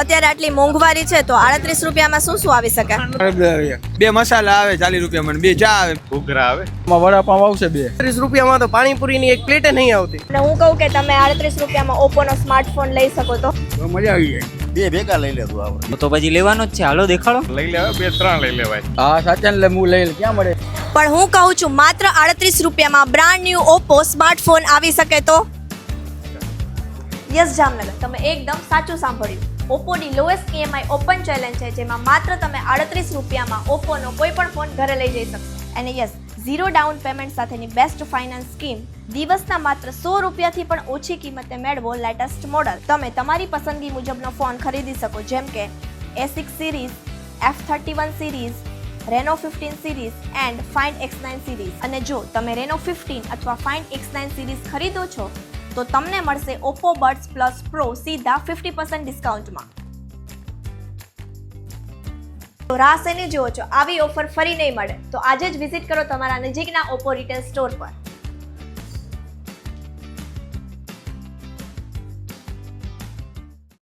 અત્યારે આટલી મોંઘવારી છે તો 38 રૂપિયામાં શું શું આવી શકે? 2 મસાલા આવે 40 રૂપિયામાં, 2 ચા આવે, ઘૂઘરા આવે, વડાપાવ આવશે 2. 30 રૂપિયામાં તો પાણીપુરીની એક પ્લેટ નહીં આવતી. અને હું કહું કે તમે 38 રૂપિયામાં ઓપ્પોનો સ્માર્ટફોન લઈ શકો તો મજા આવી જાય. 2 ભેગા લઈ લેતું આપણે. તો પછી લેવાનો જ છે, હાલો દેખાડો. લઈ લેવાય, 2-3 લઈ લેવાય. હા સાચા ને હું લઈ ક્યાં મળે. પણ હું કહું છું માત્ર 38 રૂપિયામાં બ્રાન્ડ ન્યૂ ઓપ્પો સ્માર્ટફોન આવી શકે તો? યસ જામનગર, તમે એકદમ સાચું સાંભળ્યું. ઓપ્પોની લોએસ્ટ EMI ઓપન ચેલેન્જ છે, જેમાં માત્ર તમે 38 રૂપિયામાં ઓપ્પોનો કોઈ પણ ફોન ઘરે લઈ જઈ શકશો. અને યસ, 0 ડાઉન પેમેન્ટ સાથેની બેસ્ટ ફાઇનાન્સ સ્કીમ. દિવસના માત્ર 100 રૂપિયાથી પણ ઓછી કિંમતે મેળવો લેટેસ્ટ મોડલ. તમે તમારી પસંદગી મુજબનો ફોન ખરીદી શકો, જેમ કે A6 series, F31 series, Reno 15 series and Find X9 series. અને જો તમે Reno 15 અથવા Find X9 સિરીઝ ખરીદો છો તો તમને મળશે Oppo Buds Plus Pro સીધા 50% ડિસ્કાઉન્ટમાં. તો રાહ શેની જુઓ છો? આવી ઓફર ફરી નહીં મળે તો આજે જ વિઝિટ કરો તમારા નજીકના ઓપ્પો રિટેલ સ્ટોર પર.